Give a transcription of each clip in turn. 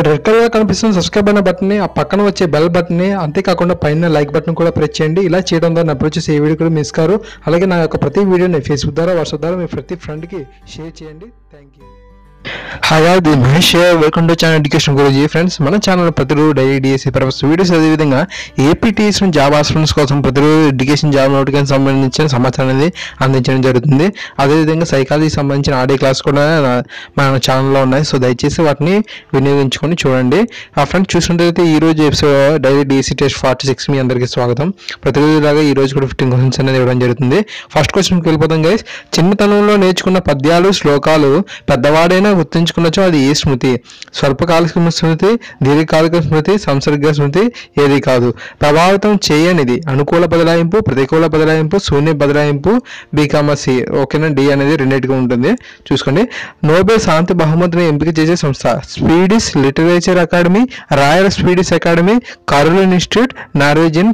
ఇక్కడ red colour కనిపిస్తున్న subscribe అయిన బటన్ని, ఆ పక్కన వచ్చే బెల్ బటన్ని, అంతేకాకుండా పైన లైక్ బటన్ కూడా ప్రెస్ చేయండి. ఇలా చేయడం ద్వారా నా అప్రోచ్ చేసే ఏ వీడియో కూడా మిస్ కారు. అలాగే నా యొక్క ప్రతి వీడియోని ఫేస్బుక్ ద్వారా, వాట్సాప్ ద్వారా మీ ప్రతి ఫ్రెండ్కి షేర్ చేయండి. Thank you. Hi all, the Mahesh, welcome to channel education Guruji. Friends, మన ఛానల్ ప్రతిరోజు డైలీ డిఎస్సీ పర్పస్ వీడియోస్, అదేవిధంగా ఏపీటీఎస్ జాబ్ ఆస్పిరెంట్స్ కోసం ప్రతిరోజు ఎడ్యుకేషన్ జాబ్ నోటిఫికేషన్ సంబంధించిన సమాచారం అనేది అందించడం జరుగుతుంది. అదేవిధంగా సైకాలజీకి సంబంధించిన ఆడియో క్లాస్ కూడా మన ఛానల్లో ఉన్నాయి. సో దయచేసి వాటిని వినియోగించుకొని చూడండి. ఆ ఫ్రెండ్స్, చూసినట్లయితే ఈ రోజు ఎపిసోడ్ డైలీ డిఎస్సీ టెస్ట్ 46 మీ అందరికీ స్వాగతం. ప్రతిరోజు లాగా ఈ రోజు కూడా 15 క్వశ్చన్స్ అనేది ఇవ్వడం జరుగుతుంది. ఫస్ట్ క్వశ్చన్కి వెళ్ళిపోతాం గైస్. చిన్నతనంలో నేర్చుకున్న పద్యాలు, శ్లోకాలు పెద్దవాడైనా గుర్తుంచుకున్నచో అది ఏ స్మృతి? స్వల్పకాలిక స్మృతి, దీర్ఘకాలిక స్మృతి, సంసర్గ స్మృతి, ఏది కాదు? ప్రభావితం చేయనిది అనుకూల బదలాయింపు, ప్రతికూల బదలాయింపు, శూన్య బదలాయింపు, బీకామసి. ఓకేనా? డి అనేది రెండింటిగా ఉంటుంది, చూసుకోండి. నోబెల్ శాంతి బహుమతిని ఎంపిక చేసే సంస్థ? Swedish literature academy, royal Swedish academy, Caroline institute, Norwegian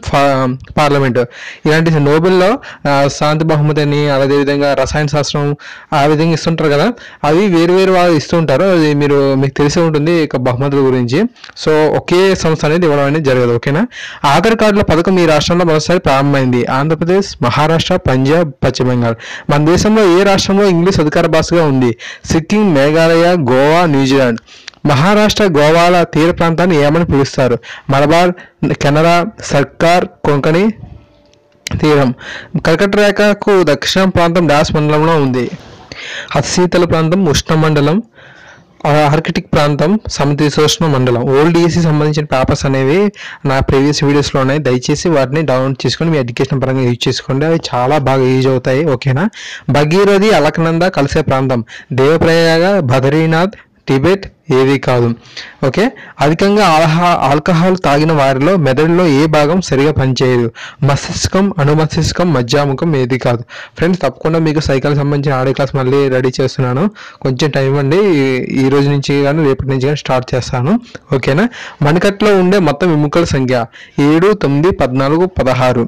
parliament. ఇలాంటి నోబెల్లో శాంతి బహుమతి అని, అదేవిధంగా రసాయన శాస్త్రం ఆ విధంగా ఇస్తుంటారు కదా, అవి వేరు వేరు వాళ్ళు ఇస్తూ ఉంటారు. అది మీకు తెలిసే ఉంటుంది ఇక బహుమతుల గురించి. సో ఒకే సంస్థ అనేది ఇవ్వడం అనేది జరగదు. ఓకేనా? ఆధార్ కార్డుల పథకం ఈ రాష్ట్రంలో మొదటిసారి ప్రారంభమైంది? ఆంధ్రప్రదేశ్, మహారాష్ట్ర, పంజాబ్, పశ్చిమ బెంగాల్. మన దేశంలో ఏ రాష్ట్రంలో ఇంగ్లీష్ అధికార భాషగా ఉంది? సిక్కిం, మేఘాలయ, గోవా, న్యూజిలాండ్. మహారాష్ట్ర గోవాల తీర ప్రాంతాన్ని ఏమని పిలుస్తారు? మలబార్, కెనరా, సర్కార్, కొంకణి తీరం. కర్కట రేఖకు దక్షిణ ప్రాంతం డాస్ మండలంలో ఉంది? అతిశీతల ప్రాంతం, ఉష్ణమండలం, ఆర్కిటిక్ ప్రాంతం, సమశీతోష్ణ మండలం. ఓల్డ్ డిఎస్సి సంబంధించిన పేపర్స్ అనేవి నా ప్రీవియస్ వీడియోస్లో ఉన్నాయి. దయచేసి వాటిని డౌన్లోడ్ చేసుకొని మీ ఎడ్యుకేషన్ పరంగా యూజ్ చేసుకోండి. అవి చాలా బాగా యూజ్ అవుతాయి. ఓకేనా? భగీరథి, అలకనంద కలిసే ప్రాంతం? దేవప్రయాగ, బద్రీనాథ్, టిబెట్, ఏది కాదు? ఓకే. అధికంగా ఆల్కహాల్ తాగిన వారిలో మెదడులో ఏ భాగం సరిగా పనిచేయదు? మస్తిష్కం, అనుమస్తిష్కం, మజ్జాముఖం, ఏది కాదు? ఫ్రెండ్స్, తప్పకుండా మీకు సైకాలజీ సంబంధించిన ఆడియో క్లాస్ మళ్ళీ రెడీ చేస్తున్నాను. కొంచెం టైం ఇవ్వండి. ఈ రోజు నుంచి కానీ రేపటి నుంచి కానీ స్టార్ట్ చేస్తాను. ఓకేనా? మణికట్లో ఉండే మొత్తం ఎముకల సంఖ్య 7, 9, 14, 16.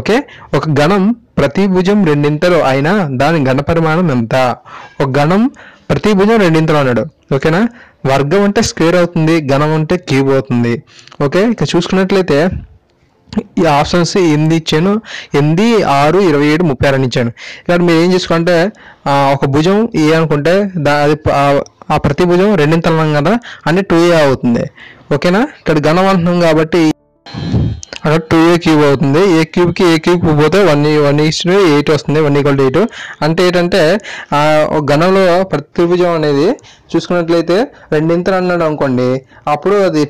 ఓకే. ఒక గణం ప్రతి భుజం రెండింతలు అయినా దాని ఘన పరిమాణం ఎంత? ఒక గణం ప్రతి భుజం రెండింతలు అన్నాడు. ఓకేనా? వర్గం అంటే స్క్వేర్ అవుతుంది, ఘనం అంటే క్యూబ్ అవుతుంది. ఓకే. ఇక చూసుకున్నట్లయితే ఈ ఆప్షన్స్ 8 ఇచ్చాను. 8, 6, 27, 36 ఇచ్చాను. ఇక్కడ మీరు ఏం చేసుకుంటే ఒక భుజం ఏ అనుకుంటే అది ఆ ప్రతి భుజం రెండింతలు అన్నాం కదా, అంటే 2a అవుతుంది. ఓకేనా? ఇక్కడ ఘనం అంటున్నాం కాబట్టి అక్కడ 2a క్యూబ్ అవుతుంది. ఏ క్యూబ్కి ఏ క్యూబ్ పోతే 1:8 వస్తుంది. 1:8 అంటే ఏంటంటే ఒక గణంలో ప్రతిభుజం అనేది చూసుకున్నట్లయితే రెండింతలు అన్నాడు అనుకోండి, అప్పుడు అది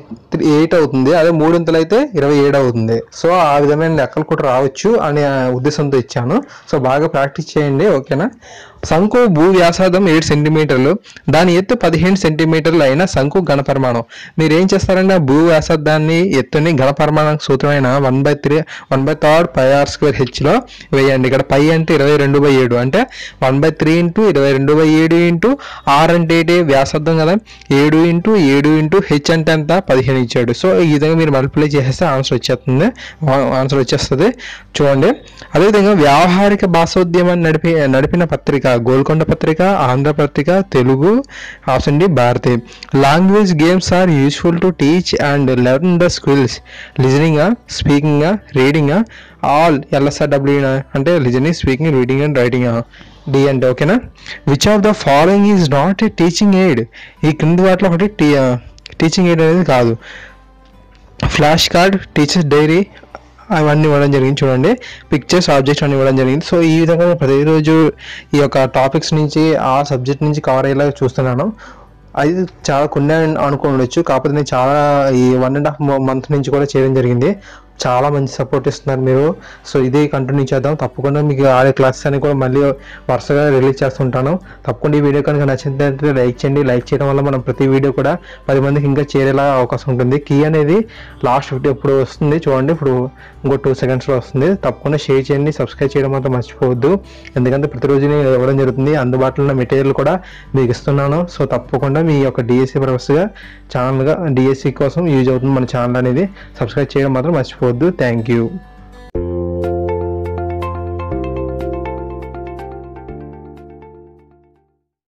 8 అవుతుంది. అదే 3 అయితే 27 అవుతుంది. సో ఆ విధమైన లెక్కలు కూడా రావచ్చు అనే ఉద్దేశంతో ఇచ్చాను. సో బాగా ప్రాక్టీస్ చేయండి. ఓకేనా? శంకు భూ వ్యాసార్థం 7 సెంటీమీటర్లు, దాని ఎత్తు 15 సెంటీమీటర్లు అయిన శంకు ఘనపరిమాణం. మీరు ఏం చేస్తారంటే భూ వ్యాసార్థాన్ని, ఎత్తుని ఘనపరిమాణం సూత్రమైన 1/3 πr²h లో వేయండి. ఇక్కడ పై అంటే 22/7 అంటే 1/3 × 22/7 r అంటే ఏంటి? వ్యాసార్థం కదా, 7 × 7 × h అంటే ఎంత? 15 ఇచ్చాడు. సో ఈ విధంగా మీరు మల్టిప్లై చేసేస్తే ఆన్సర్ వచ్చేస్తుంది. చూడండి. అదేవిధంగా వ్యావహారిక భాషోద్యమాన్ని నడిపిన పత్రిక? Golconda Patrika, Andhra Patrika, Telugu. Option D Bharati. Language games are useful to teach and learn the skills? Listening, speaking, reading, all LSRW అంటే listening, speaking, reading and writing. D అంటే. ఓకేనా? Which of the following is not a teaching aid? ఈ క్రింది వాటిలో ఒకటి teaching aid అనేది కాదు. Flash card, teachers dairy, అవన్నీ ఇవ్వడం జరిగింది. చూడండి. పిక్చర్స్, ఆబ్జెక్ట్స్ అన్ని ఇవ్వడం జరిగింది. సో ఈ విధంగా ప్రతిరోజు ఈ యొక్క టాపిక్స్ నుంచి ఆ సబ్జెక్ట్ నుంచి కవర్ అయ్యేలాగా చూస్తున్నాను. అది చాలా కొన్ని అనుకోవచ్చు, కాకపోతే నేను చాలా ఈ 1.5 month నుంచి కూడా చేయడం జరిగింది. చాలా మంచి సపోర్ట్ ఇస్తున్నారు మీరు. సో ఇదే కంటిన్యూ చేద్దాం. తప్పకుండా మీకు ఆడే క్లాసెస్ అని కూడా మళ్ళీ వరుసగా రిలీజ్ చేస్తుంటాను. తప్పకుండా ఈ వీడియో కనుక నచ్చినట్లయితే లైక్ చేయండి. లైక్ చేయడం వల్ల మనం ప్రతి వీడియో కూడా 10 మందికి ఇంకా చేరేలా అవకాశం ఉంటుంది. కీ అనేది లాస్ట్ వీడియో ఇప్పుడు వస్తుంది. చూడండి, ఇప్పుడు ఇంకో 2 secondsలో వస్తుంది. తప్పకుండా షేర్ చేయండి. సబ్స్క్రైబ్ చేయడం మాత్రం మర్చిపోవద్దు. ఎందుకంటే ప్రతిరోజు నేను ఇవ్వడం జరుగుతుంది. అందుబాటులో ఉన్న మెటీరియల్ కూడా మీకు ఇస్తున్నాను. సో తప్పకుండా మీ యొక్క డిఎస్సి పర్పస్గా ఛానల్గా డిఎస్సి కోసం యూజ్ అవుతుంది మన ఛానల్ అనేది. సబ్స్క్రైబ్ చేయడం మాత్రం మర్చిపోవద్దు. Thank you.